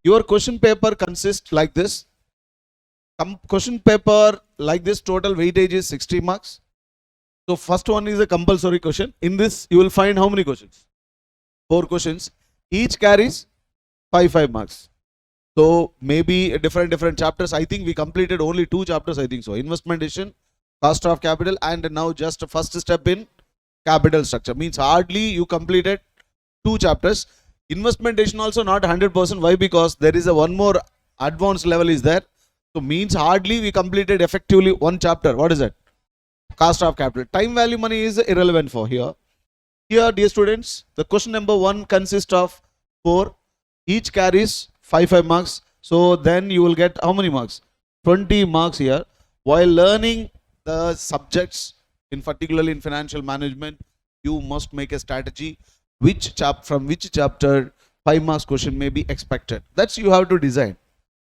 Your question paper consists like this. Question paper like this, total weightage is 60 marks. So first one is a compulsory question. In this you will find how many questions? 4 questions. Each carries 5 marks. So maybe different chapters. I think we completed only 2 chapters, I think so. Investment decision, cost of capital, and now just first step in capital structure. Means hardly you completed 2 chapters. Investment decision also not 100%. Why? Because there is a one more advanced level is there. So means hardly we completed effectively 1 chapter. What is it? Cost of capital. Time value money is irrelevant for here. Here, dear students, the question number 1 consists of 4. Each carries 5 marks. So then you will get how many marks? 20 marks here. While learning the subjects, in particularly in financial management, you must make a strategy from which chapter 5 marks question may be expected. That's you have to design.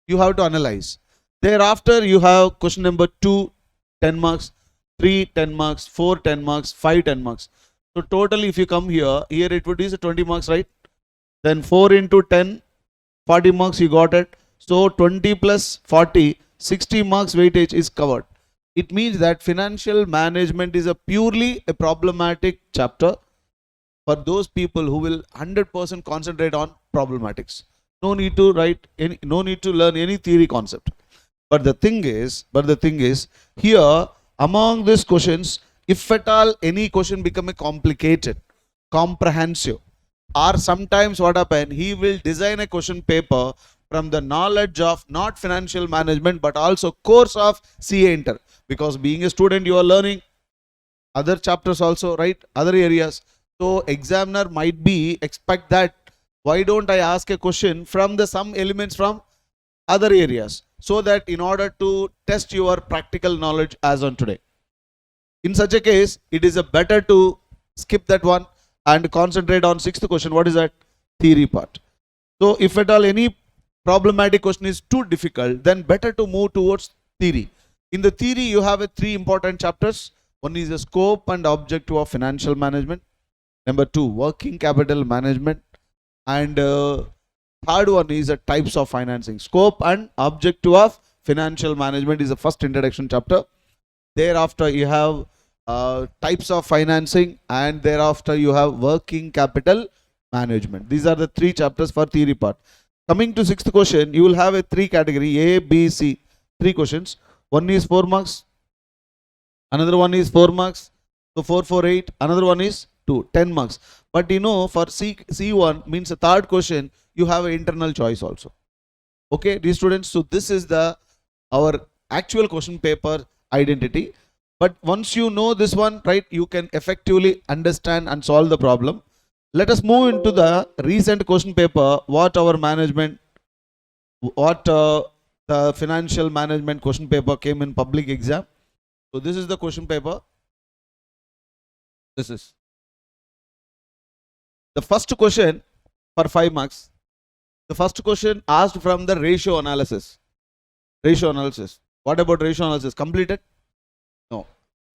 You have to analyze. Thereafter, you have question number 2, 10 marks, 3, 10 marks, 4, 10 marks, 5, 10 marks. So totally if you come here it would be 20 marks, right? Then 4 into 10, 40 marks you got it. So 20 plus 40, 60 marks weightage is covered. It means that financial management is purely a problematic chapter for those people who will 100% concentrate on problematics. No need to no need to learn any theory concept. But the thing is here among these questions, if at all any question become a complicated, comprehensive, or sometimes what happen, he will design a question paper from the knowledge of not financial management but also course of CA Inter. Because being a student you are learning other chapters also, right? Other areas. So examiner might be expect that why don't I ask a question from the some elements from other areas, so that in order to test your practical knowledge as on today. In such a case, it is better to skip that one and concentrate on 6th question. What is that? Theory part. So if at all any problematic question is too difficult, then better to move towards theory. In the theory, you have 3 important chapters. One is the scope and objective of financial management. Number 2, working capital management. And third one is the types of financing. Scope and objective of financial management is the first introduction chapter. Thereafter you have types of financing, and thereafter you have working capital management. These are the 3 chapters for theory part. Coming to 6th question, you will have a 3 category, A, B, C, 3 questions. One is 4 marks, another one is 4 marks, so 4, 4, 8, another one is 2, 10 marks. But you know, for C1 means the third question, you have an internal choice also. Okay, dear students, so this is our actual question paper identity. But once you know this one, right, you can effectively understand and solve the problem. Let us move into the recent question paper, the financial management question paper came in public exam. So this is the question paper. This is the first question for 5 marks. The first question asked from the ratio analysis. Ratio analysis. What about ratio analysis? Completed? No.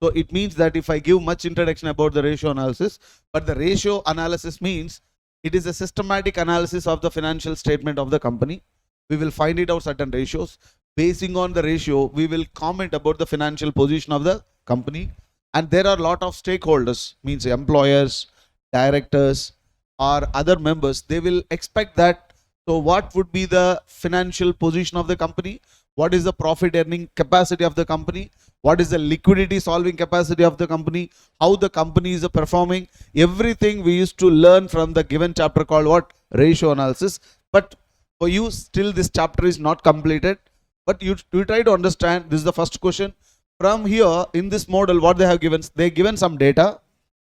So it means that if I give much introduction about the ratio analysis, but the ratio analysis means it is a systematic analysis of the financial statement of the company. We will find it out certain ratios. Basing on the ratio, we will comment about the financial position of the company. And there are a lot of stakeholders, means employers, directors, or other members. They will expect that. So what would be the financial position of the company? What is the profit earning capacity of the company? What is the liquidity solving capacity of the company? How the company is performing? Everything we used to learn from the given chapter called what? Ratio analysis. But for you, still this chapter is not completed. But you try to understand. This is the first question. From here, in this model, what they have given? They given some data,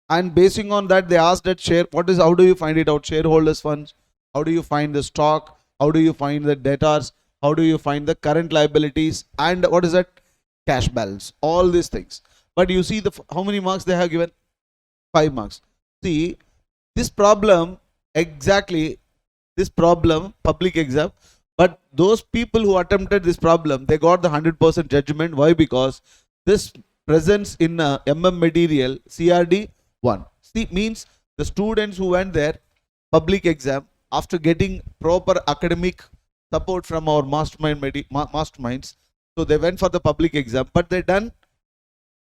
and basing on that, they asked that how do you find it out? Shareholders funds. How do you find the stock? How do you find the debtors? How do you find the current liabilities? And what is that? Cash balance. All these things. But you see how many marks they have given? 5 marks. See, this problem, exactly this problem, public exam, but those people who attempted this problem, they got the 100% judgment. Why? Because this presents in material CRD 1. See, means the students who went there, public exam, after getting proper academic support from our masterminds. So they went for the public exam, but they done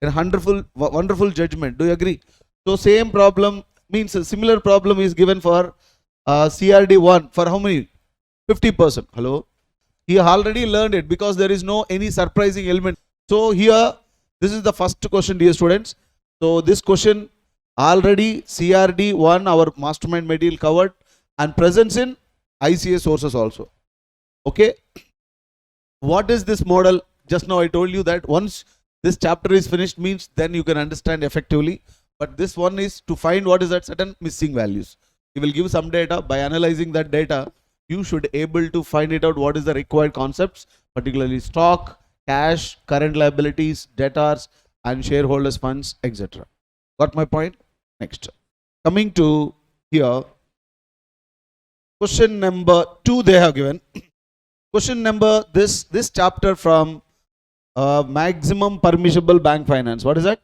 a wonderful judgment. Do you agree? So same problem means a similar problem is given for CRD1 for how many? 50%. Hello? He already learned it because there is no any surprising element. So here, this is the first question, dear students. So this question already CRD1, our mastermind material covered, and presents in ICAI sources also. Okay. What is this model? Just now I told you that once this chapter is finished means then you can understand effectively. But this one is to find what is that certain missing values. He will give some data. By analyzing that data, you should able to find it out what is the required concepts, particularly stock, cash, current liabilities, debtors, and shareholders funds, etc. Got my point? Next. Coming to here, question number 2 they have given. Question number, this chapter from maximum permissible bank finance. What is that?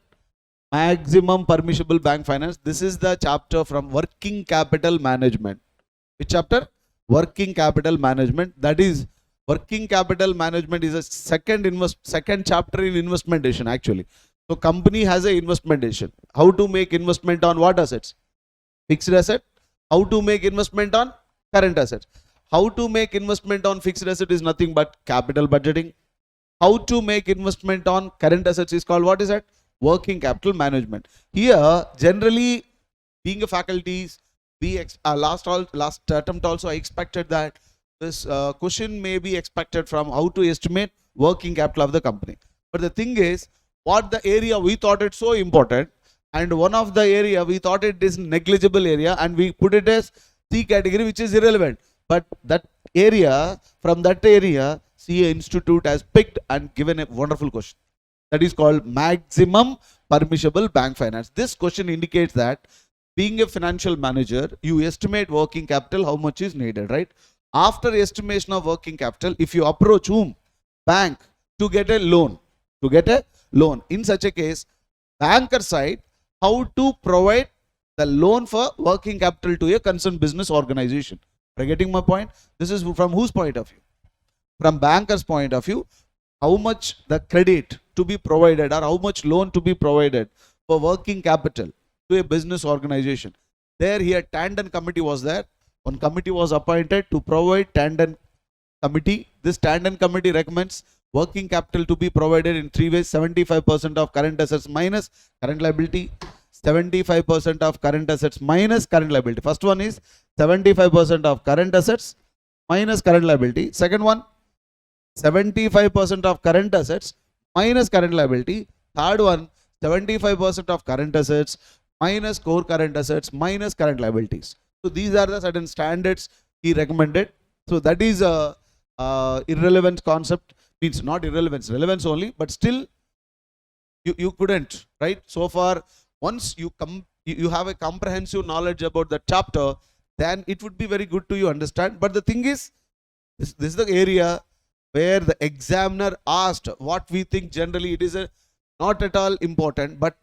Maximum permissible bank finance. This is the chapter from working capital management. Which chapter? Working capital management. That is, working capital management is a second chapter in investment decision actually. So company has a investment decision. How to make investment on what assets? Fixed asset. How to make investment on current assets. How to make investment on fixed asset is nothing but capital budgeting. How to make investment on current assets is called, what is that? Working capital management. Here, generally, being a faculty, last attempt also I expected that this question may be expected from how to estimate working capital of the company. But the thing is, what the area we thought it so important, and one of the area we thought it is negligible area, and we put it as C category, which is irrelevant. But that area, from that area, CA Institute has picked and given a wonderful question. That is called maximum permissible bank finance. This question indicates that being a financial manager, you estimate working capital, how much is needed, right? After estimation of working capital, if you approach whom? Bank, to get a loan. In such a case, banker side, how to provide the loan for working capital to a concerned business organization. Are you getting my point? This is from whose point of view? From banker's point of view, how much the credit to be provided or how much loan to be provided for working capital to a business organization. There here tandem committee was there. One committee was appointed to provide tandem committee. This tandem committee recommends working capital to be provided in 3 ways: 75% of current assets minus current liability, 75% of current assets minus current liability. First one is 75% of current assets minus current liability. Second one, 75% of current assets minus current liability. Third one, 75% of current assets minus core current assets minus current liabilities. So these are the certain standards he recommended. So that is a irrelevant concept, means not irrelevance, relevance only, but still you couldn't, right? So far, once you have a comprehensive knowledge about the chapter, then it would be very good to you understand. But the thing is, this is the area where the examiner asked what we think generally it is not at all important, but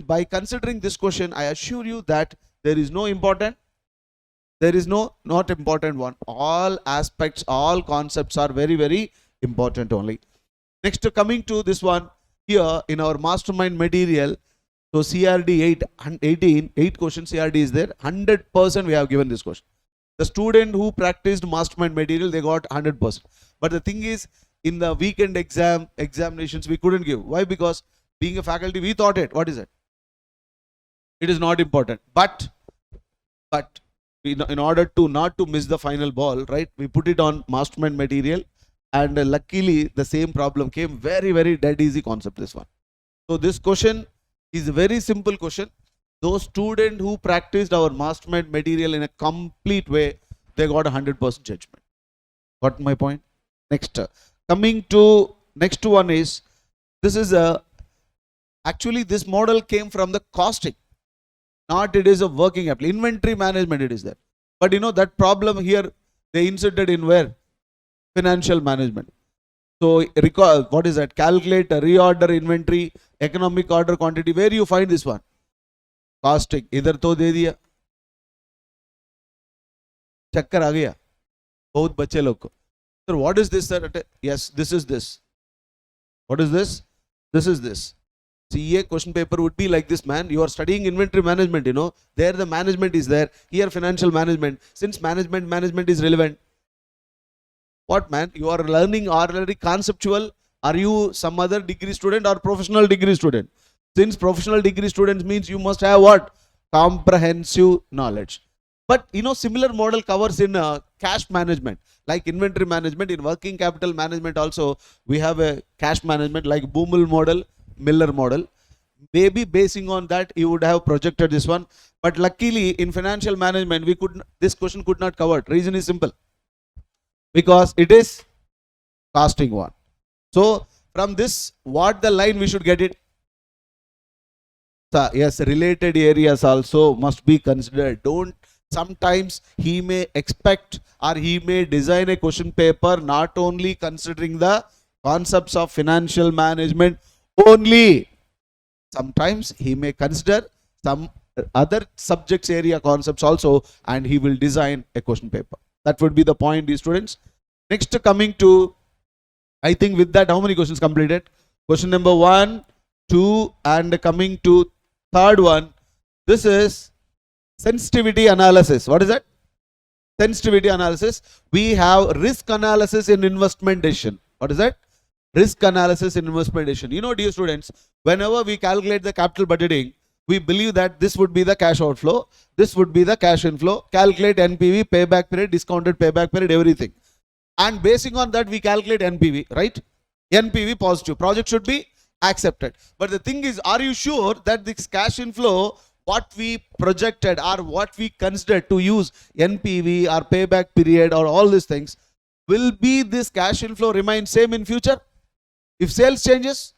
by considering this question, I assure you that there is no important, there is no not important one. All aspects, all concepts are very, very important only. Next, coming to this one here in our mastermind material. So CRD 8 question CRD is there. 100% we have given this question. The student who practiced mastermind material, they got 100%. But the thing is, in the weekend examinations, we couldn't give. Why? Because being a faculty, we thought it. What is it? It is not important. But in order to not to miss the final ball, right? We put it on mastermind material, and luckily the same problem came. Very, very dead easy concept, this one. So this question is a very simple question. Those students who practiced our mastermind material in a complete way, they got 100% judgment. Got my point? Next, coming to next one is, this is actually this model came from the costing, not it is a working capital. Inventory management it is there. But you know that problem here they inserted in where? Financial management. So recall, what is that? Calculate, reorder inventory, economic order quantity. Where you find this one? Costing. इधर तो दे दिया. चक्कर आ गया. बहुत बच्चे लोग को. Sir, what is this, sir? Yes, this is this. What is this? This is this. CA question paper would be like this, man. You are studying inventory management, you know. There the management is there. Here financial management. Since management is relevant. What, man? You are learning already conceptual. Are you some other degree student or professional degree student? Since professional degree students means you must have what? Comprehensive knowledge. But you know, similar model covers in cash management, like inventory management. In working capital management also, we have a cash management like Boomel model, Miller model. Maybe basing on that, you would have projected this one. But luckily, in financial management, this question could not cover. Reason is simple. Because it is costing one. So from this, what the line we should get it? Yes, related areas also must be considered. Sometimes he may expect or he may design a question paper not only considering the concepts of financial management only. Sometimes he may consider some other subjects area concepts also, and he will design a question paper. That would be the point, dear students. Next, coming to, I think with that, how many questions completed? Question number 1, 2, and coming to third one. This is sensitivity analysis. What is that? Sensitivity analysis. We have risk analysis in investment decision. What is that? Risk analysis in investment decision. You know, dear students, whenever we calculate the capital budgeting, we believe that this would be the cash outflow, this would be the cash inflow, calculate NPV, payback period, discounted payback period, everything. And basing on that, we calculate NPV, right? NPV positive. Project should be accepted. But the thing is, are you sure that this cash inflow, what we projected or what we considered to use NPV or payback period or all these things, will be this cash inflow remain same in future? If sales changes,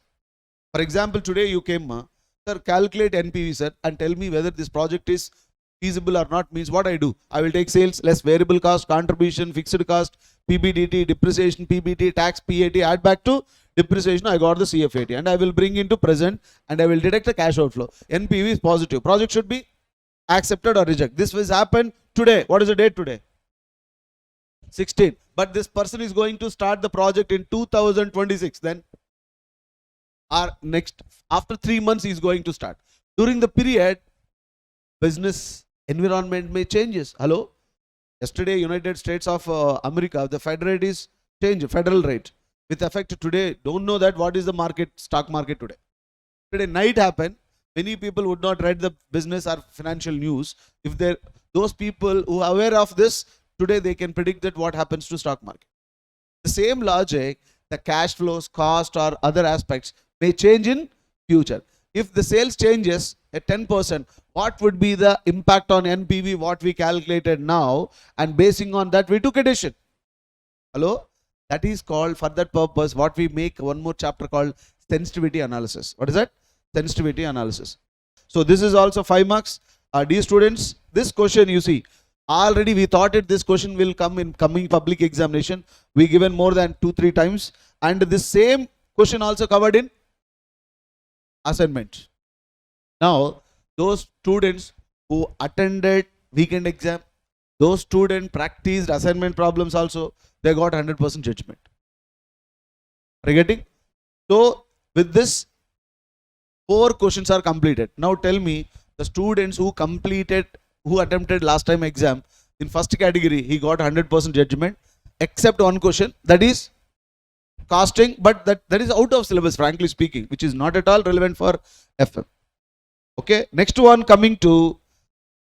for example, today you came, sir, calculate NPV, sir, and tell me whether this project is feasible or not. Means what I do? I will take sales less variable cost, contribution, fixed cost, PBDT, depreciation, PBT, tax, PAT, add back to depreciation, I got the CFAT, and I will bring into present and I will deduct the cash outflow. NPV is positive. Project should be accepted or rejected. This will happen today. What is the date today? 16. But this person is going to start the project in 2026. Then, or next, after 3 months, he is going to start. During the period, business environment may changes. Hello? Yesterday, United States of America, the Fed rate is changed, federal rate. With effect today, don't know that what is the market, stock market today. Today night happened, many people would not read the business or financial news. If those people who are aware of this, today they can predict that what happens to stock market. The same logic, the cash flows, cost or other aspects may change in future. If the sales changes at 10%, what would be the impact on NPV, what we calculated now, and basing on that we took a decision. Hello? That is called, for that purpose, what we make one more chapter called sensitivity analysis. What is that? Sensitivity analysis. So this is also 5 marks. Dear students, this question you see, already we thought this question will come in coming public examination. We given more than 2-3 times, and this same question also covered in assignment. Now, those students who attended weekend exam, those students practiced assignment problems also, they got 100% judgment. Are you getting? So, with this, 4 questions are completed. Now tell me, the students who attempted last time exam, in first category, he got 100% judgment, except one question, that is costing, but that is out of syllabus, frankly speaking, which is not at all relevant for FM. Okay, next one coming to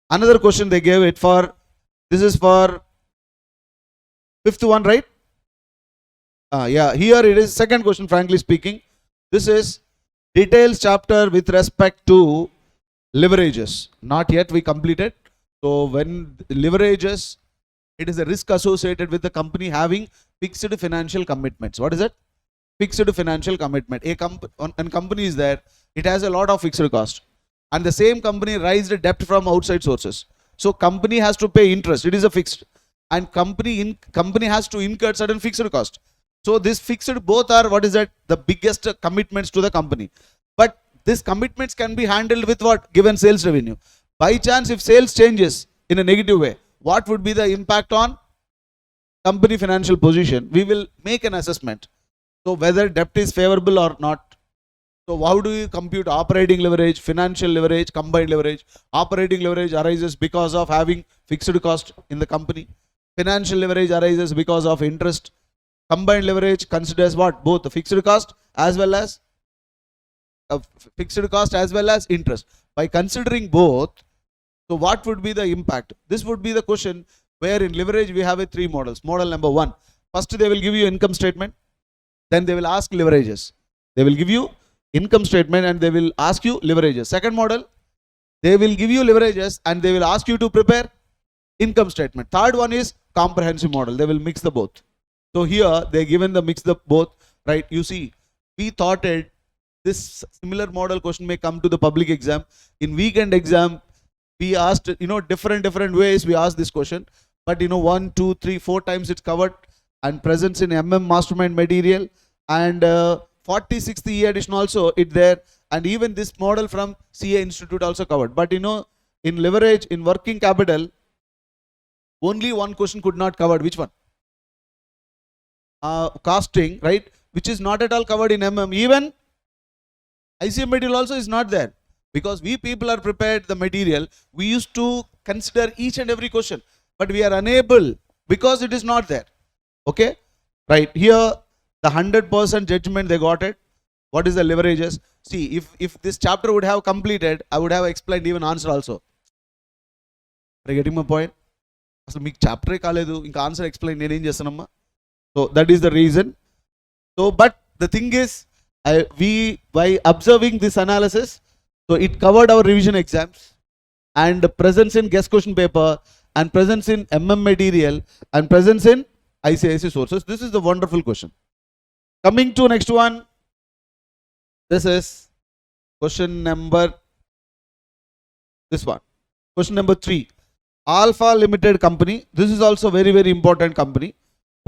another question they gave it for, this is for 5th one, right? Yeah, here it is second question, frankly speaking. This is details chapter with respect to leverages. Not yet we completed. So when leverages, it is a risk associated with the company having fixed financial commitments. What is it? Fixed financial commitment. A company is there, it has a lot of fixed cost, and the same company raised debt from outside sources. So company has to pay interest, it is a fixed, and company has to incur certain fixed cost. So this fixed both are, what is that? The biggest commitments to the company. But these commitments can be handled with what? Given sales revenue. By chance, if sales changes in a negative way, what would be the impact on company financial position, we will make an assessment. So whether debt is favorable or not. So how do you compute operating leverage, financial leverage, combined leverage? Operating leverage arises because of having fixed cost in the company. Financial leverage arises because of interest. Combined leverage considers what? Both the fixed cost as well as interest. By considering both, so what would be the impact? This would be the question where in leverage we have a 3 models. Model number 1. First they will give you income statement. Then they will ask leverages. They will give you income statement and they will ask you leverages. Second model, they will give you leverages and they will ask you to prepare income statement. Third one is comprehensive model. They will mix the both. So here they given the mix the both, right? You see, we thought it this similar model question may come to the public exam. In weekend exam, we asked, different ways we asked this question, but 1, 2, 3, 4 times it's covered and presence in mastermind material, and 46th E edition also it there, and even this model from CA Institute also covered. But in leverage, in working capital, only one question could not covered. Which one? Costing, right? Which is not at all covered in Even ICM material also is not there, because we people are prepared the material. We used to consider each and every question, but we are unable because it is not there. Okay, right here the 100% judgment they got it. What is the leverages? See, if this chapter would have completed, I would have explained even answer also. Are you getting my point? అసలు మీకు చాప్టరే కాలేదు, ఇంకా answer explain నేనేం చేస్తానమ్మా. So that is the reason. So but the thing is, we by observing this analysis, so it covered our revision exams and presence in guest question paper and presence in material and presence in ICIC sources. This is the wonderful question. Coming to next one, this is question number, this one, question number 3. Alpha Limited company. This is also very important company.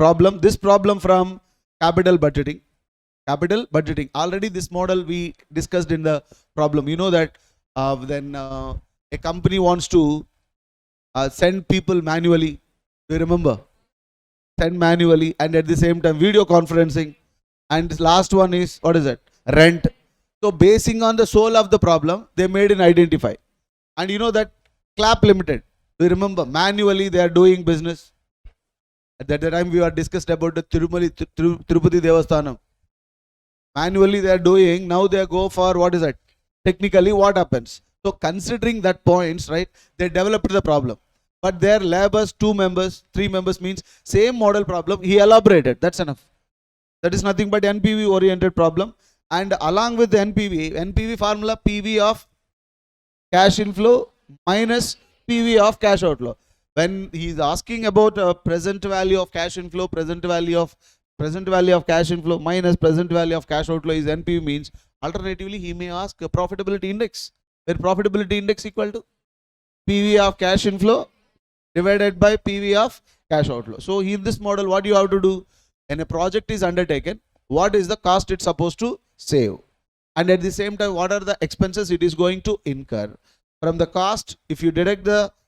Problem, this problem from capital budgeting. Already this model we discussed in the problem. You know that then a company wants to send people manually. Do you remember? Send manually, and at the same time video conferencing. And this last one is, what is it? Rent. So basing on the soul of the problem, they made an identify. And you know that Clap Limited. Do you remember? Manually they are doing business. At that time we are discussed about the Tirupati Devasthanam. Manually they are doing, now they go for, what is it? Technically what happens? So considering that points, right, they developed the problem. But their labors, 2 members, 3 members means same model problem, he elaborated. That's enough. That is nothing but NPV oriented problem. And along with the NPV formula, PV of cash inflow minus PV of cash outflow. When he is asking about present value of cash inflow, present value of cash inflow minus present value of cash outflow is NPV, means alternatively he may ask a profitability index, where profitability index equal to PV of cash inflow divided by PV of cash outflow. So in this model, what you have to do, when a project is undertaken, what is the cost it's supposed to save, and at the same time what are the expenses it is going to incur. From the cost, if you deduct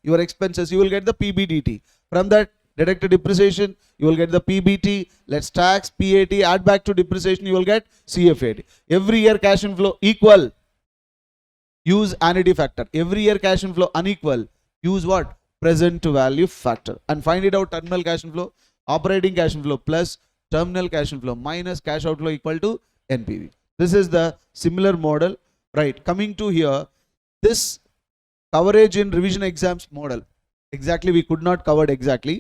your expenses, you will get the PBDT. From that, deduct the depreciation, you will get the PBT. Let's tax, PAT, add back to depreciation, you will get CFAT. Every year cash inflow equal, use annuity factor. Every year cash inflow unequal, use what? Present value factor. And find it out. Terminal cash inflow, operating cash inflow plus terminal cash inflow minus cash outflow equal to NPV. This is the similar model, right? Coming to here, this coverage in revision exams model, exactly we could not cover exactly,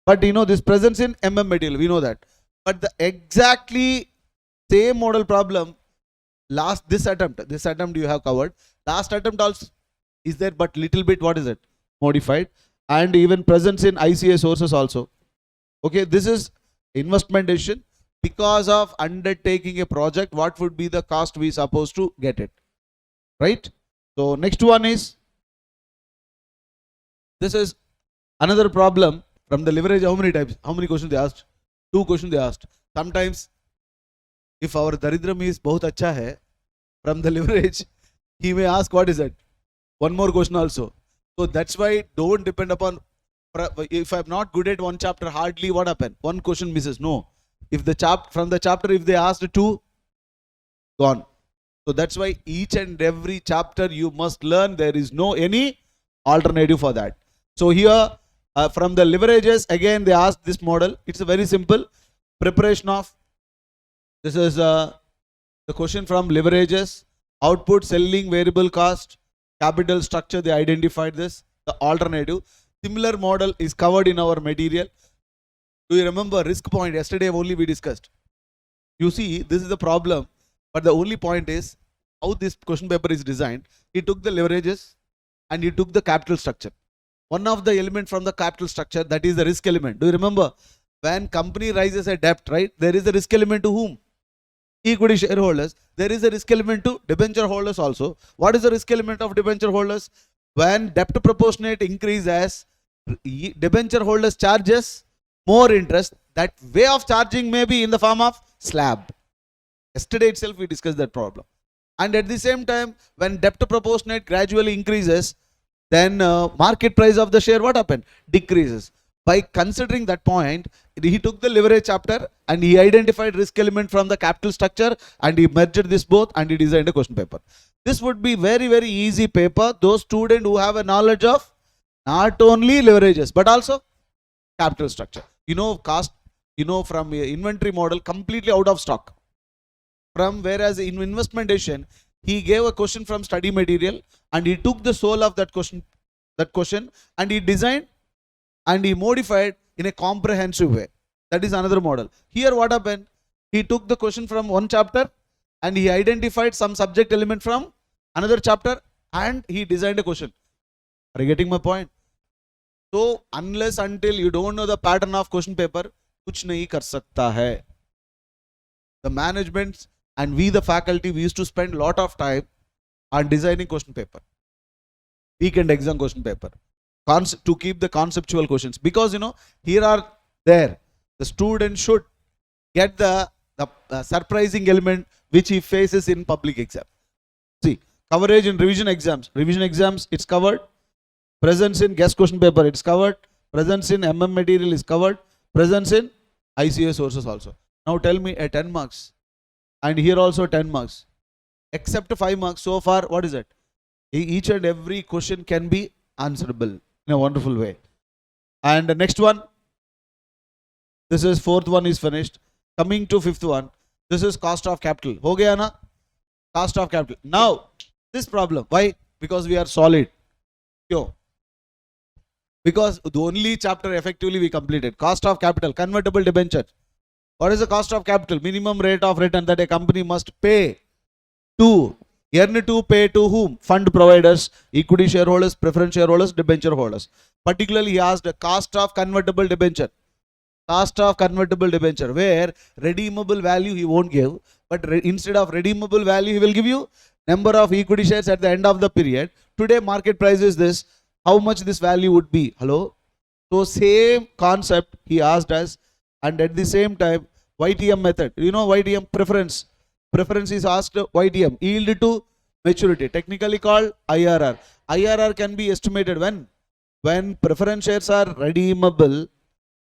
but this presence in material, we know that. But the exactly same model problem, this attempt you have covered. Last attempt also is there, but little bit, what is it? Modified. And even presence in ICA sources also. Okay, this is investment decision. Because of undertaking a project, what would be the cost we supposed to get it, right? So next one is, this is another problem from the leverage. How many types? How many questions they asked? 2 questions they asked. Sometimes if our daridram is bahut acha hai, from the leverage he may ask, what is it? 1 more question also. So that's why don't depend upon If I'm not good at one chapter, hardly what happened? One question misses. No. If from the chapter, if they asked two, gone. So that's why each and every chapter you must learn. There is no any alternative for that. So here from the leverages, again they asked this model. It's a very simple preparation of, this is the question from leverages, output, selling, variable cost, capital structure. They identified this, the alternative. Similar model is covered in our material. Do you remember risk point? Yesterday only we discussed. You see, this is the problem, but the only point is how this question paper is designed. He took the leverages and he took the capital structure. One of the element from the capital structure, that is the risk element. Do you remember? When company raises a debt, right? There is a risk element to whom? Equity shareholders. There is a risk element to debenture holders also. What is the risk element of debenture holders? When debt proportionate increases, debenture holders charges more interest. That way of charging may be in the form of slab. Yesterday itself we discussed that problem. And at the same time, when debt proportionate gradually increases, then market price of the share, what happened? Decreases. By considering that point, he took the leverage chapter and he identified risk element from the capital structure and he merged this both and he designed a question paper. This would be very, very easy paper. Those students who have a knowledge of not only leverages but also capital structure. You know, cost, you know, from inventory model completely out of stock. From whereas in investment decision, he gave a question from study material and he took the soul of that question and he designed and he modified in a comprehensive way. That is another model. Here what happened? He took the question from one chapter and he identified some subject element from another chapter and he designed a question. Are you getting my point? So unless until you don't know the pattern of question paper, kuch nahi kar sakta hai. The management and we the faculty, we used to spend a lot of time on designing question paper. Weekend exam question paper. To keep the conceptual questions. Because you know, here are there. The student should get the surprising element which he faces in public exam. See, coverage in revision exams. Revision exams, it's covered. Presence in guest question paper, it's covered. Presence in material is covered. Presence in ICAI sources also. Now tell me a 10 marks. And here also 10 marks. Except 5 marks so far, what is it? Each and every question can be answerable in a wonderful way. And the next one, this is fourth one is finished. Coming to fifth one, this is cost of capital. Ho gaya na? Cost of capital. Now, this problem, why? Because we are solid. Kyo? Because the only chapter effectively we completed. Cost of capital, convertible debenture. What is the cost of capital? Minimum rate of return that a company must pay to, earn to, pay to whom? Fund providers, equity shareholders, preference shareholders, debenture holders. Particularly he asked the cost of convertible debenture. Cost of convertible debenture, where redeemable value he won't give, but instead of redeemable value he will give you number of equity shares at the end of the period. Today market price is this, how much this value would be? Hello? So same concept he asked us, and at the same time YTM method. You know YTM preference. Preference is asked YTM, yield to maturity, technically called IRR. IRR can be estimated when preference shares are redeemable.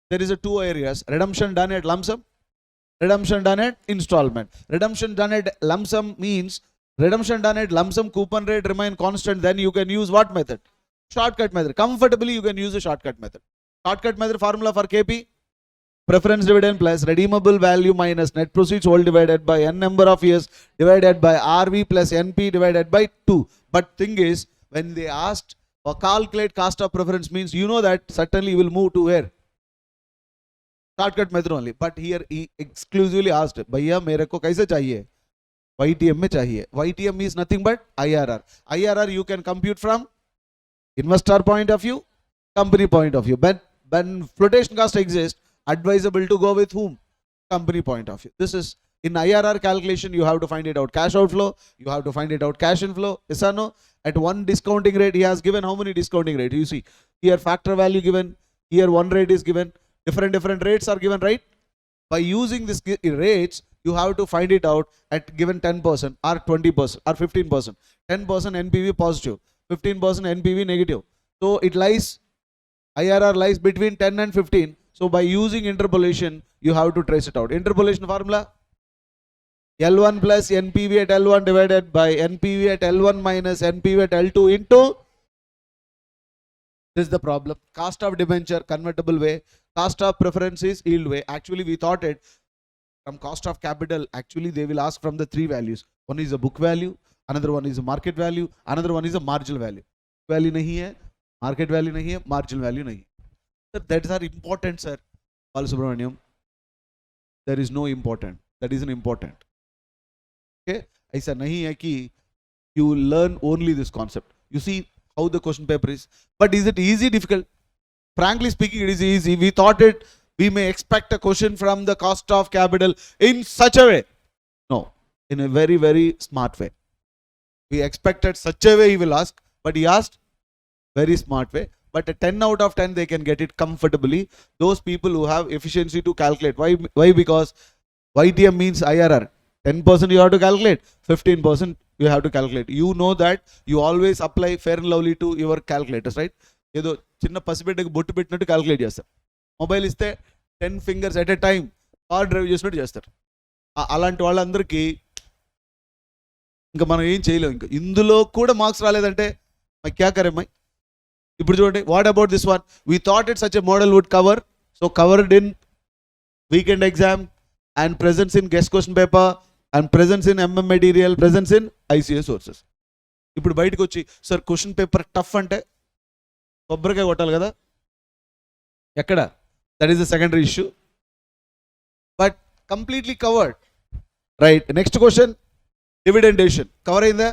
There is a two areas, redemption done at lump sum, redemption done at installment. Redemption done at lump sum means redemption done at lump sum, coupon rate remain constant, then you can use what method? Shortcut method. Comfortably you can use a shortcut method. Shortcut method formula for KP, preference dividend plus redeemable value minus net proceeds whole divided by n number of years divided by RV plus NP divided by 2. But thing is, when they asked or calculate cost of preference means, you know that certainly you will move to where? Shortcut method only. But here he exclusively asked, भैया मेरे को कैसे चाहिए? YTM में चाहिए. YTM is nothing but IRR. IRR you can compute from investor point of view, company point of view. But when flotation cost exists, advisable to go with whom? Company point of view. This is in IRR calculation, you have to find it out cash outflow, you have to find it out cash inflow. Yes or no? At one discounting rate, he has given how many discounting rate? You see, here factor value given, here one rate is given, different rates are given, right? By using this rates, you have to find it out at given 10% or 20% or 15%. 10% NPV positive, 15% NPV negative. So it lies IRR lies between 10 and 15. So by using interpolation, you have to trace it out. Interpolation formula: L1 plus NPV at L1 divided by NPV at L1 minus NPV at L2 into, this is the problem, cost of debenture, convertible way, cost of preference is yield way. Actually, we thought it from cost of capital, actually they will ask from the three values. One is a book value, another one is a market value, another one is a marginal value. Value nahi hai, market value nahi hai, marginal value nahi. Sir, that are important, sir. Balasubramaniam, there is no important. That isn't important. Okay? Aisa nahi hai ki you learn only this concept. You see how the question paper is. But is it easy, difficult? Frankly speaking, it is easy. We thought it, we may expect a question from the cost of capital in such a way. No, in a very, very smart way. We expected such a way he will ask, but he asked very smart way. But a 10 out of 10 they can get it comfortably. Those people who have efficiency to calculate. Why? Because YTM means IRR. 10% you have to calculate, 15% you have to calculate. You know that you always apply fair and lovely to your calculators, right? ఏదో చిన్న పసిబిడ్డకి బొట్టు పెట్టినట్టు calculate చేస్తారు. Mobile ఇస్తే 10 fingers at a time car drive చేసినట్టు చేస్తారు. అలాంటి వాళ్ళందరికీ ఇంకా మనం ఏం చేయలేం. ఇంకా ఇందులో కూడా మార్క్స్ రాలేదంటే మై క్యా కరే మై. ఇప్పుడు చూడండి, what about this one? We thought it such a model would cover. So covered in weekend exam and presence in guest question paper and presence in MM material, presence in ICA sources. ఇప్పుడు బయటకు వచ్చి sir question paper tough అంటే కొబ్బరికాయ కొట్టాలి కదా, ఎక్కడ? That is the secondary issue. But completely covered, right? Next question, dividendation cover అయిందా?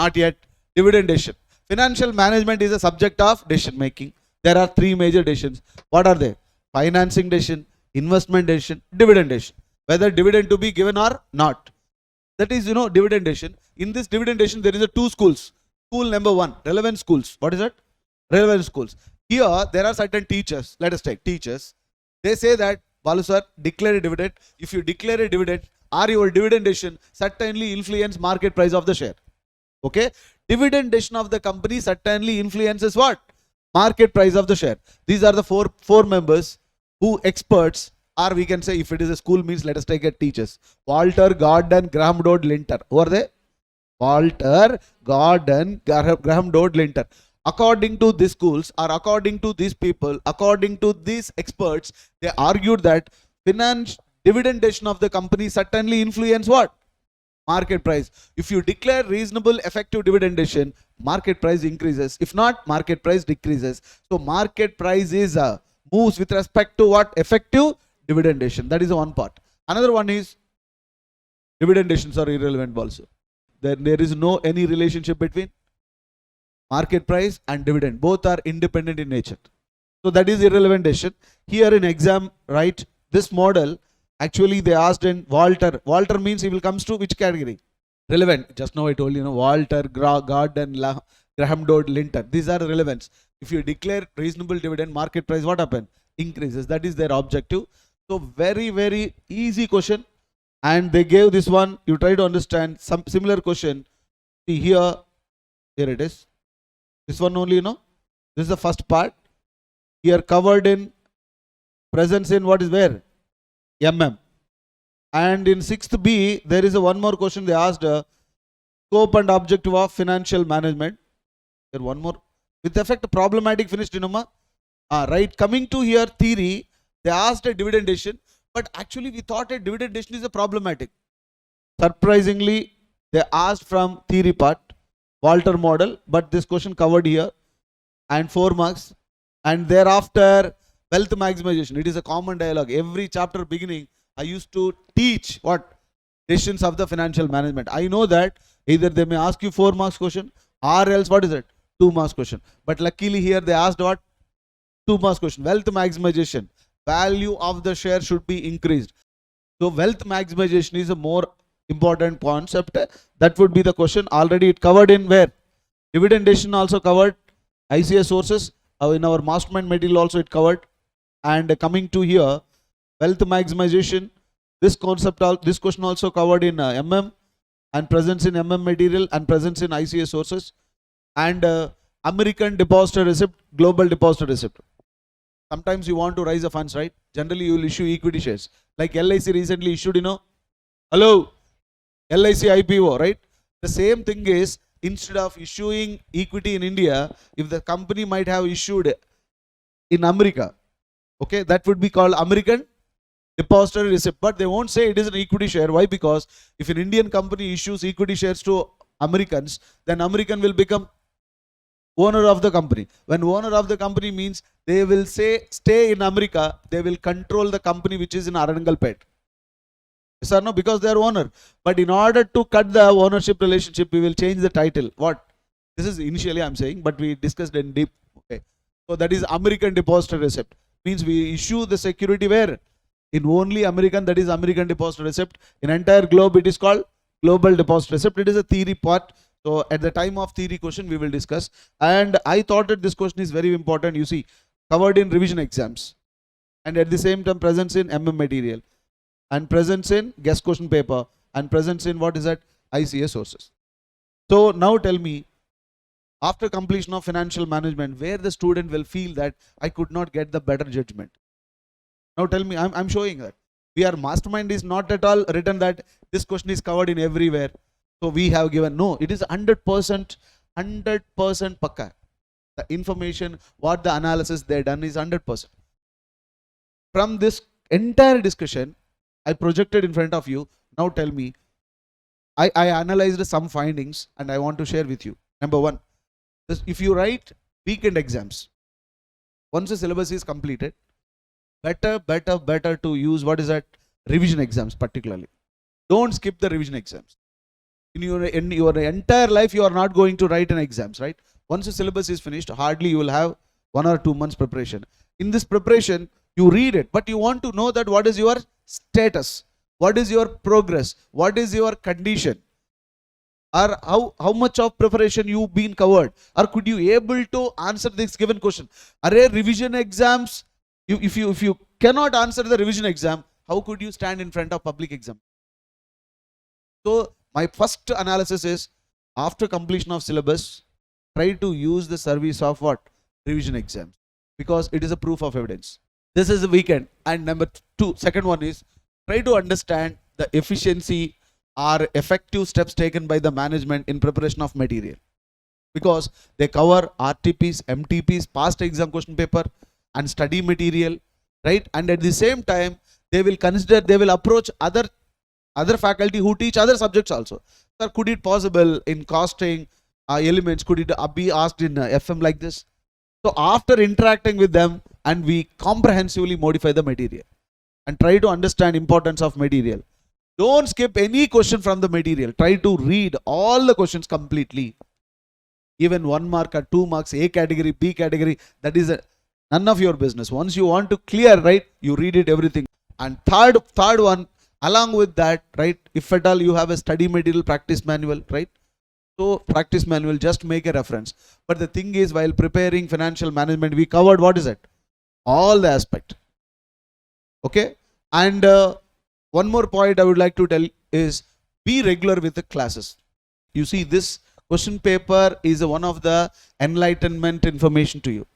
Not yet. Dividendation, financial management is a subject of decision making. There are 3 major decisions. What are they? Financing decision, investment decision, dividend decision. Whether dividend to be given or not. That is, dividend decision. In this dividend decision, there is a 2 schools. School number 1, relevant schools. What is that? Relevant schools. Here, there are certain teachers. Let us take teachers. They say that, Balu sir, declare a dividend. If you declare a dividend, or your dividend decision certainly influence market price of the share. Okay? Dividend decision of the company certainly influences what? Market price of the share. These are the four members who experts. Or we can say, if it is a school means, let us take it teachers. Walter, Gordon, Graham, Dodd, Linter. Who are they? Walter, Gordon, Graham, Dodd, Linter. According to these schools, or according to these people, according to these experts, they argued that dividend decision of the company certainly influence what? Market price. If you declare reasonable effective dividend decision, market price increases. If not, market price decreases. So market price is moves with respect to what? Effective dividend decision. That is one part. Another one is dividend decisions are irrelevant also. There is no any relationship between market price and dividend. Both are independent in nature. So that is irrelevant decision. Here in exam, right, this model, actually they asked in Walter. Walter means he will comes to which category? Relevant. Just now I told you, Walter, Gordon, Graham, Dodd, Linter. These are relevance. If you declare reasonable dividend, market price, what happen? Increases. That is their objective. So very, very easy question. And they gave this one. You try to understand some similar question. See here it is. This one only, this is the first part. Here covered in presence in what is where? MM. And in 6th B, there is one more question they asked, scope and objective of financial management. There one more. With effect problematic finished, right. Coming to here theory, they asked a dividend decision, but actually we thought a dividend decision is a problematic. Surprisingly, they asked from theory part, Walter model, but this question covered here, and 4 marks. And thereafter, wealth maximization. It is a common dialogue. Every chapter beginning, I used to teach what? Decisions of the financial management. I know that either they may ask you 4 marks question, or else what is it? 2 marks question. But luckily here they asked what? 2 marks question. Wealth maximization. Value of the share should be increased. So wealth maximization is a more important concept. That would be the question. Already it covered in where? Dividend decision also covered. ICA sources. In our mastermind material also it covered. And coming to here, wealth maximization. This concept, this question also covered in MM, and presence in MM material, and presence in ICA sources. And American depositor receipt, global depositor receipt. sometimes you want to raise the funds, right? Generally you will issue equity shares. Like LIC recently issued, hello, LIC IPO, right? The same thing is, instead of issuing equity in India, if the company might have issued in America, okay, that would be called American depository receipt, but they won't say it is an equity share. Why? Because if an Indian company issues equity shares to Americans, then American will become owner of the company. When owner of the company means they will say stay in America, they will control the company which is in Arangalpet. Yes or no? Because they are owner. But in order to cut the ownership relationship, we will change the title. What? This is initially I'm saying, but we discussed in deep. Okay. So that is American depository receipt. Means we issue the security where? In only American, that is American depository receipt. In entire globe, it is called global depository receipt. It is a theory part. So at the time of theory question, we will discuss. And I thought that this question is very important. You see, covered in revision exams. And at the same time, presence in material. And presence in guest question paper. And presence in what is that? ICA sources. So now tell me, after completion of financial management, where the student will feel that I could not get the better judgment. Now tell me, I'm showing that. We are mastermind is not at all written that this question is covered in everywhere. So we have given, no, it is 100% pakka. The information, what the analysis they done is 100%. From this entire discussion, I projected in front of you. Now tell me, I analyzed some findings and I want to share with you. Number one, if you write weekend exams, once the syllabus is completed, better to use what is that? Revision exams particularly. Don't skip the revision exams. In your entire life, you are not going to write an exams, right? Once the syllabus is finished, hardly you will have 1 or 2 months preparation. In this preparation, you read it, but you want to know that what is your status, what is your progress, what is your condition, or how much of preparation you've been covered, or could you able to answer this given question. Array revision exams, if you cannot answer the revision exam, how could you stand in front of public exam? So my first analysis is, after completion of syllabus, try to use the service of what? Revision exams, because it is a proof of evidence. This is the weekend. And number two, second one is, try to understand the efficiency or effective steps taken by the management in preparation of material, because they cover RTPs, MTPs, past exam question paper and study material, right? And at the same time, they will consider, they will approach other faculty who teach other subjects also. Sir, could it possible in costing elements, could it be asked in FM like this? So after interacting with them, and we comprehensively modify the material and try to understand importance of material. Don't skip any question from the material. Try to read all the questions completely. Even 1 mark or 2 marks, A category, B category, that is none of your business. Once you want to clear, right, you read it everything. And third one, along with that, right, if at all you have a study material practice manual, right? So practice manual, just make a reference. But the thing is, while preparing financial management, we covered what is it? All the aspect. Okay. And one more point I would like to tell is, be regular with the classes. You see, this question paper is one of the enlightenment information to you.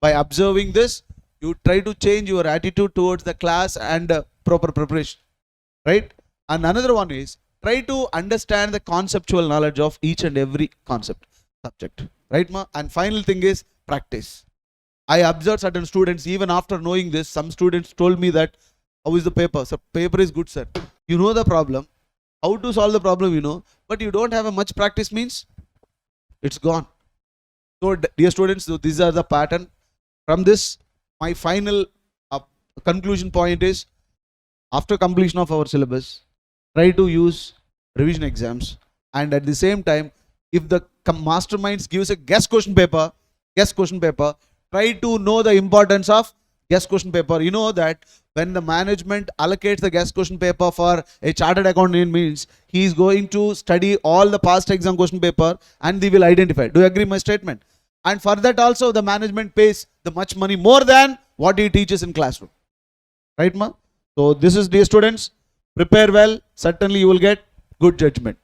By observing this, you try to change your attitude towards the class and proper preparation, right? And another one is, try to understand the conceptual knowledge of each and every subject, right, ma? And final thing is practice. I observed certain students, even after knowing this, some students told me that, how is the paper? Sir, paper is good, sir. You know the problem, how to solve the problem, you know, but you don't have a much practice, means it's gone. So dear students, so these are the pattern. From this, my final conclusion point is, after completion of our syllabus, try to use revision exams, and at the same time, if the masterminds gives a guest question paper, try to know the importance of guest question paper. You know that when the management allocates the guest question paper for a chartered accountant, means he is going to study all the past exam question paper and they will identify. Do you agree my statement? And for that also, the management pays the much money more than what he teaches in classroom, right, ma? So this is, dear students, prepare well, certainly you will get good judgment.